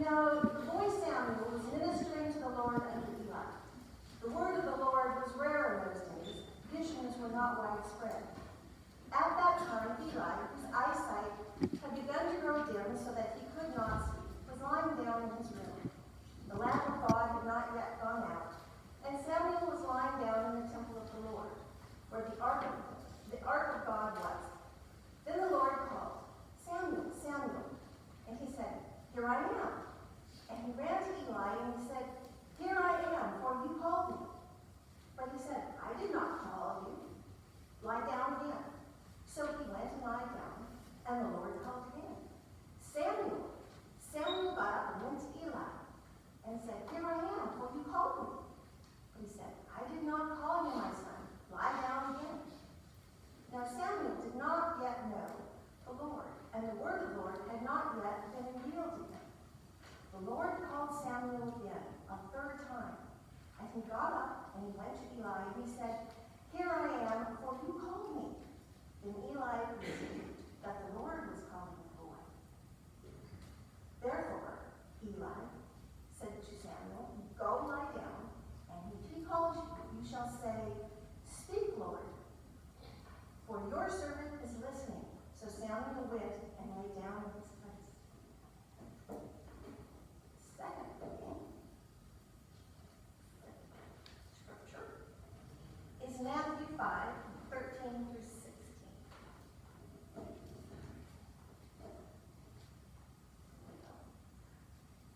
Now the boy Samuel was ministering to the Lord under Eli. The word of the Lord was rare in those days. Visions were not widespread. At that time, Eli, whose eyesight had begun to grow dim so that he could not see, was lying down in his room. The lamp of God had not yet gone out, and Samuel was lying down in the temple of the Lord, where the ark of God was. Then the Lord called, "Samuel, Samuel." And he said, "Here I am." And he ran to Eli and he said, "Here I am, for you called me." But he said, "I did not call you. Lie down again." So he went and lay down, and the Lord called again, "Samuel." Samuel got up and went to Eli and said, "Here I am, for you called me." But he said, "I did not call you, my son. Lie down again." Now Samuel did not yet know the Lord, and the word of the Lord had not yet been revealed to him. The Lord called Samuel again, a third time. And he got up and he went to Eli and he said, "Here I am, for you called me." Then Eli perceived that the Lord was calling the boy. Therefore, Eli said to Samuel, "Go lie down, and if he calls you, you shall say, 'Speak, Lord,' for your servant is listening." So Samuel went and lay down in his place. Second reading scripture is Matthew 5:13 through 16.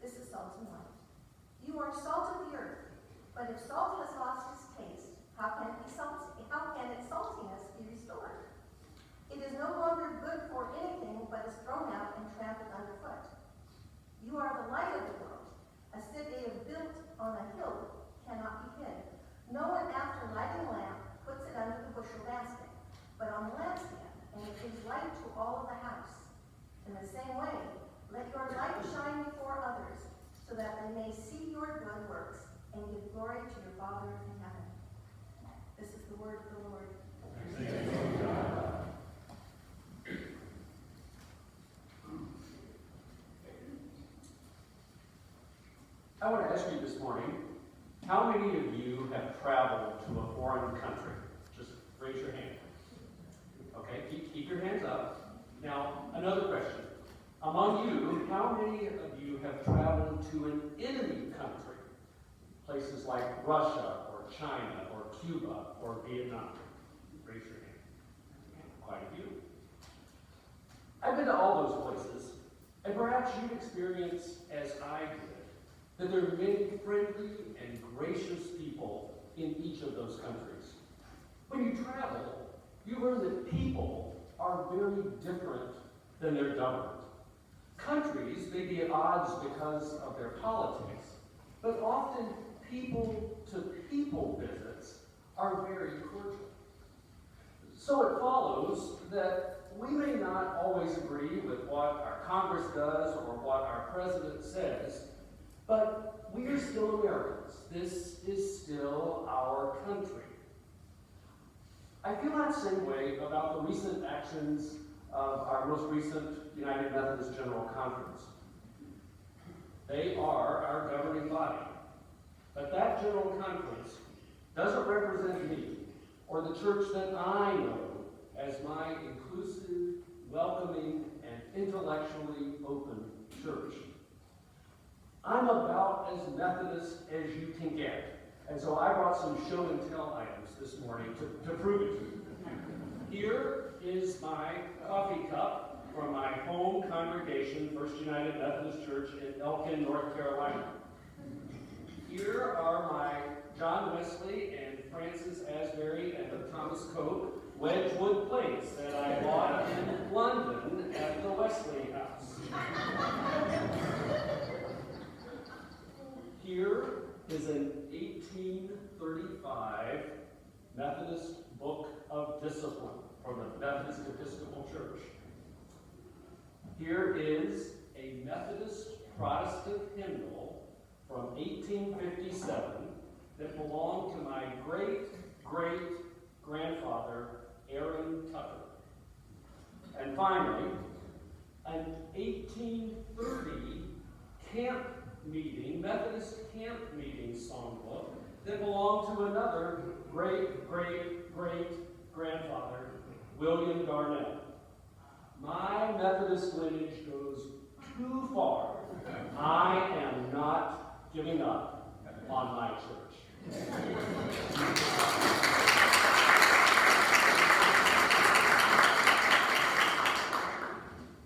This is salt and light. You are salt of the earth, but if salt has lost its taste, how can its saltiness be restored? It is no longer good for anything, but is thrown out and trampled underfoot. You are the light of the world. A city built on a hill cannot be hid. No one, after lighting a lamp, puts it under the bushel basket, but on the lampstand, and it gives light to all of the house. In the same way, let your light shine before others, so that they may see your good works and give glory to your Father in heaven. This is the word of the Lord. Thanks be to God. I want to ask you this morning, how many of you have traveled to a foreign country? Just raise your hand. Okay, keep your hands up. Now, another question. Among you, how many of you have traveled to an enemy country? Places like Russia or China or Cuba or Vietnam? Raise your hand. Quite a few. I've been to all those places, and perhaps you've experienced, as I did, that there are many friendly and gracious people in each of those countries. When you travel, you learn that people are very different than their government. Countries may be at odds because of their politics, but often people-to-people visits are very cordial. So it follows that we may not always agree with what our Congress does or what our president says, but we are still Americans. This is still our country. I feel that same way about the recent actions of our most recent United Methodist General Conference. They are our governing body. But that General Conference doesn't represent me or the church that I know as my inclusive, welcoming, and intellectually open church. I'm about as Methodist as you can get. And so I brought some show and tell items this morning to prove it to you. Here is my coffee cup from my home congregation, First United Methodist Church in Elkin, North Carolina. Here are my John Wesley and Francis Asbury and Thomas Coke Wedgwood plates that I bought in London at the Wesley House. Here is an 1835 Methodist Book of Discipline from the Methodist Episcopal Church. Here is a Methodist Protestant hymnal from 1857 that belonged to my great grandfather, Aaron Tucker. And finally, an 1830 camp meeting, Methodist camp meeting songbook that belonged to another great-great-great-grandfather, William Darnell. My Methodist lineage goes too far. I am not giving up on my church.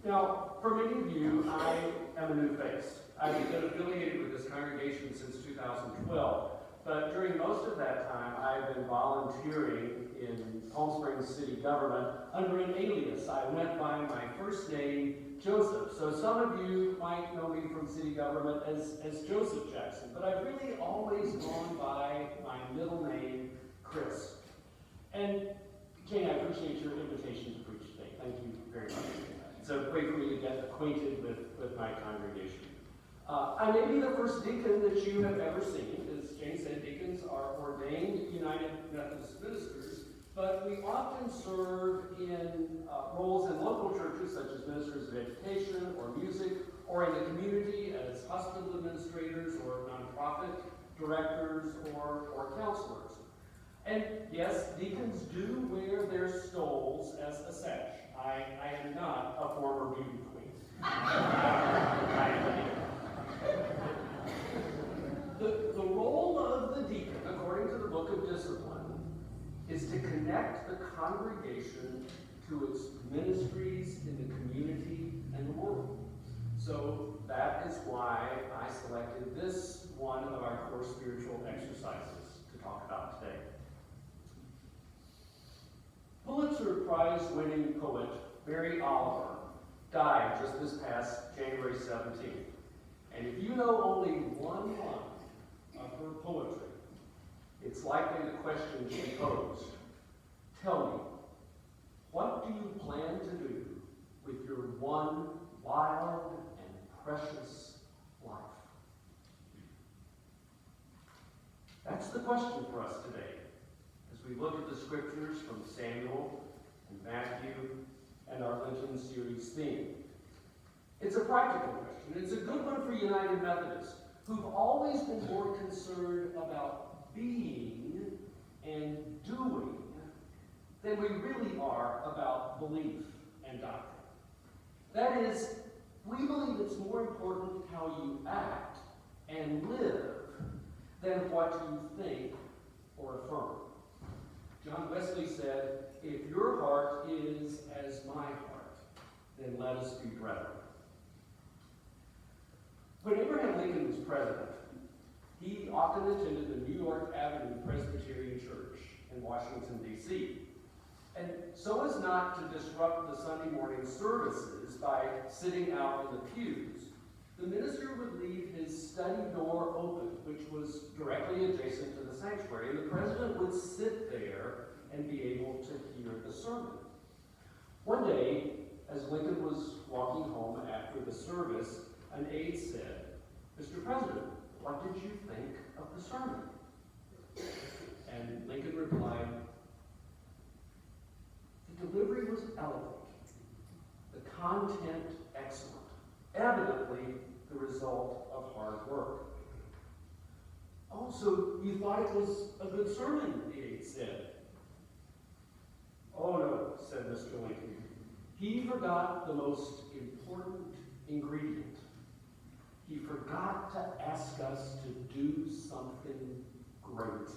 Now, for many of you, I am a new face. I've been affiliated with this congregation since 2012, but during most of that time, I've been volunteering in Palm Springs city government under an alias. I went by my first name, Joseph. So some of you might know me from city government as Joseph Jackson, but I've really always gone by my middle name, Chris. And Kane, I appreciate your invitation to preach today. Thank you very much. It's a way for me to get acquainted with my congregation. I may be the first deacon that you have ever seen. As Jane said, deacons are ordained United Methodist ministers, but we often serve in roles in local churches such as ministers of education or music, or in the community as hospital administrators or nonprofit directors or counselors. And yes, deacons do wear their stoles as a sash. I am not a former beauty queen. I am a deacon. The role of the deacon, according to the Book of Discipline, is to connect the congregation to its ministries in the community and the world. So that is why I selected this one of our core spiritual exercises to talk about today. Pulitzer Prize-winning poet Mary Oliver died just this past January 17th. And if you know only one line of her poetry, it's likely the question she posed. Tell me, what do you plan to do with your one wild and precious life? That's the question for us today, as we look at the scriptures from Samuel and Matthew and our Lenten series theme. It's a practical question. It's a good one for United Methodists, who've always been more concerned about being and doing than we really are about belief and doctrine. That is, we believe it's more important how you act and live than what you think or affirm. John Wesley said, "If your heart is as my heart, then let us be brethren." When Abraham Lincoln was president, he often attended the New York Avenue Presbyterian Church in Washington, D.C. And so as not to disrupt the Sunday morning services by sitting out in the pews, the minister would leave his study door open, which was directly adjacent to the sanctuary, and the president would sit there and be able to hear the sermon. One day, as Lincoln was walking home after the service, an aide said, "Mr. President, what did you think of the sermon?" And Lincoln replied, "The delivery was eloquent, the content excellent, evidently the result of hard work." "Oh, so you thought it was a good sermon," the aide said. "Oh no," said Mr. Lincoln. "He forgot the most important ingredient. He forgot to ask us to do something great."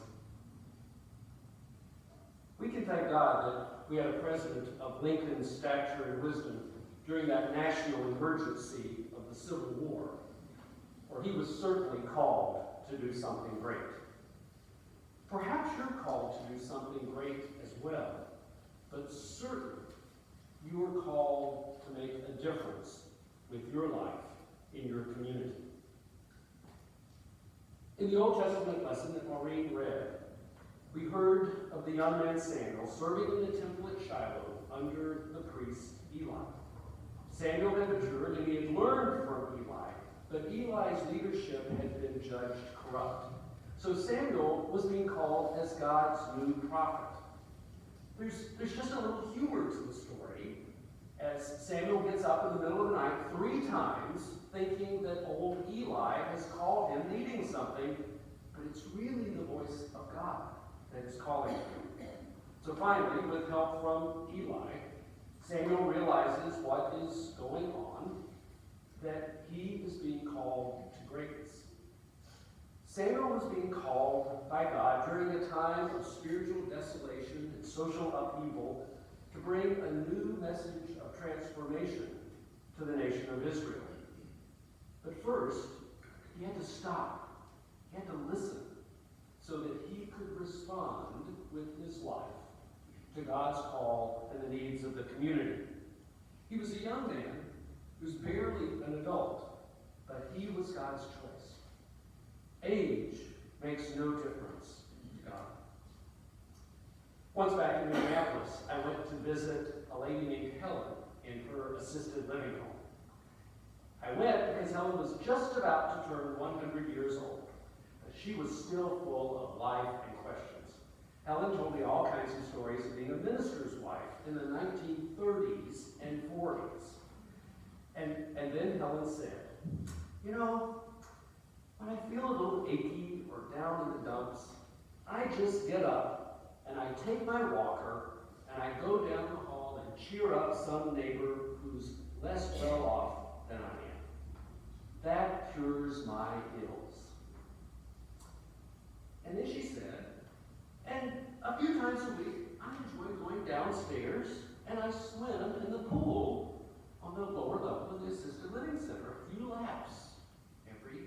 We can thank God that we had a president of Lincoln's stature and wisdom during that national emergency of the Civil War, for he was certainly called to do something great. Perhaps you're called to do something great as well, but certainly you are called to make a difference with your life in your community. In the Old Testament lesson that Maureen read, we heard of the young man Samuel serving in the temple at Shiloh under the priest Eli. Samuel had matured and he had learned from Eli, but Eli's leadership had been judged corrupt. So Samuel was being called as God's new prophet. There's just a little humor to the story as Samuel gets up in the middle of the night 3 times thinking that old Eli has called him needing something, but it's really the voice of God that is calling him. So finally, with help from Eli, Samuel realizes what is going on, that he is being called to greatness. Samuel was being called by God during a time of spiritual desolation and social upheaval to bring a new message of transformation to the nation of Israel. But first, he had to stop. He had to listen so that he could respond with his life to God's call and the needs of the community. He was a young man who was barely an adult, but he was God's choice. Age makes no difference to God. Once back in Minneapolis, I went to visit a lady named Helen in her assisted living home. I went because Helen was just about to turn 100 years old, but she was still full of life and questions. Helen told me all kinds of stories of being a minister's wife in the 1930s and 40s. And then Helen said, you know, when I feel a little achy or down in the dumps, I just get up and I take my walker and I go down the hall and cheer up some neighbor who's less well off than I am. That cures my ills. And then she said, and a few times a week, I enjoy going downstairs and I swim in the pool on the lower level of the assisted living center a few laps every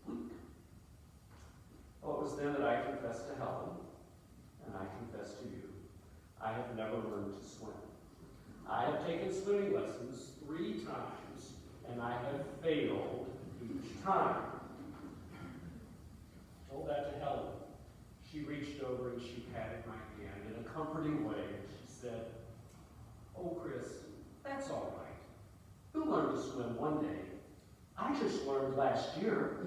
week. Well, it was then that I confessed to Helen, and I confess to you, I have never learned to swim. I have taken swimming lessons 3 times, and I have failed each time. I told that to Helen. She reached over and she patted my hand in a comforting way, and she said, oh, Chris, that's all right. You'll learn to swim one day. I just learned last year.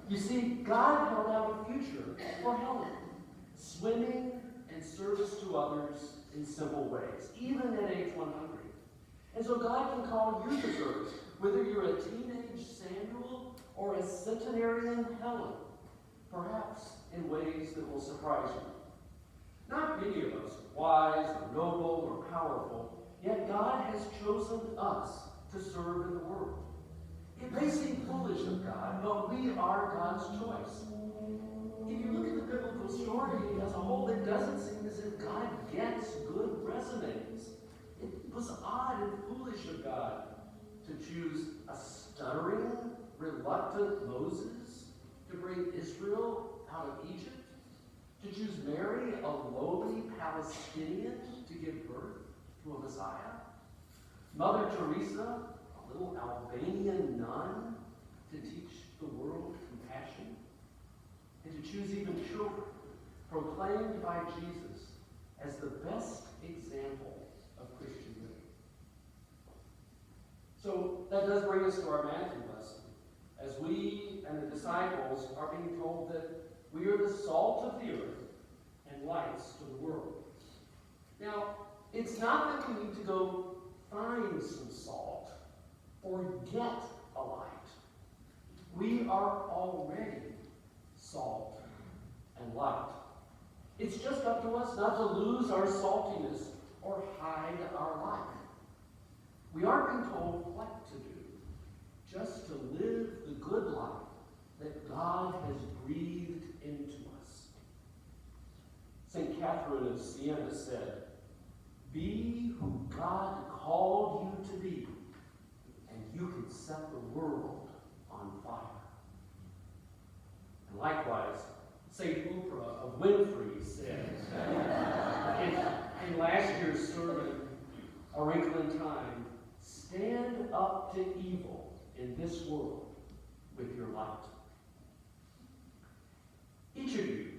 You see, God held out a future for Helen, swimming and service to others in simple ways, even at age 100. And so God can call you to service, whether you're a teenage Samuel or a centenarian Helen, perhaps in ways that will surprise you. Not many of us are wise or noble or powerful, yet God has chosen us to serve in the world. It may seem foolish of God, but we are God's choice. If you look at the biblical story as a whole, it doesn't seem as if God gets good resumes. It was odd and foolish of God to choose a stuttering, reluctant Moses to bring Israel out of Egypt, to choose Mary, a lowly Palestinian, to give birth to a Messiah, Mother Teresa, a little Albanian nun, to teach the world compassion, and to choose even children proclaimed by Jesus as the best example of Christian living. So that does bring us to our Matthew lesson, as we and the disciples are being told that we are the salt of the earth and lights to the world. Now, it's not that we need to go find some salt or get a light. We are already salt and light. It's just up to us not to lose our saltiness or hide our light. We aren't being told what to do, just to live the good life that God has breathed into us. St. Catherine of Siena said, "Be who God called you to be, and you can set the world on fire." And likewise, St. Oprah of Winfrey said in last year's sermon, A Wrinkle in Time, "Stand up to evil in this world with your light." Each of you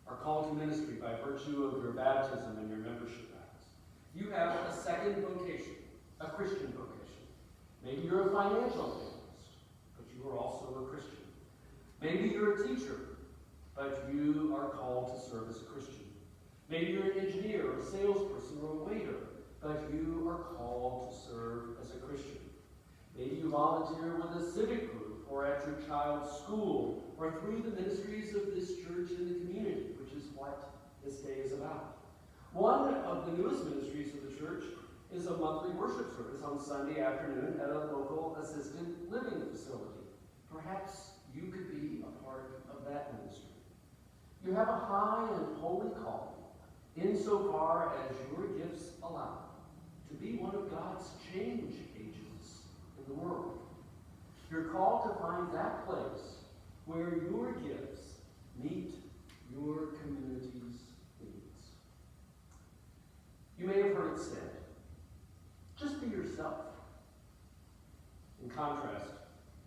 are called to ministry by virtue of your baptism and your membership vows. You have a second vocation, a Christian vocation. Maybe you're a financial analyst, but you are also a Christian. Maybe you're a teacher, are called to serve as a Christian. Maybe you're an engineer or a salesperson or a waiter, but you are called to serve as a Christian. Maybe you volunteer with a civic group or at your child's school or through the ministries of this church in the community, which is what this day is about. One of the newest ministries of the church is a monthly worship service on Sunday afternoon at a local assisted living facility. Perhaps you could be a part of that ministry. You have a high and holy calling insofar as your gifts allow to be one of God's change agents in the world. You're called to find that place where your gifts meet your community's needs. You may have heard it said, just be yourself. In contrast,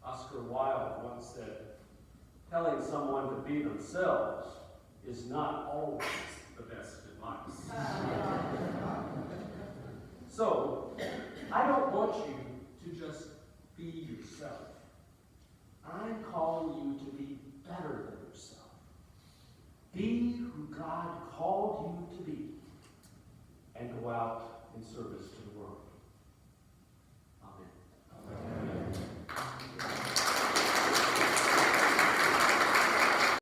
Oscar Wilde once said, telling someone to be themselves is not always the best advice. So, I don't want you to just be yourself. I'm calling you to be better than yourself. Be who God called you to be and go out in service to the world.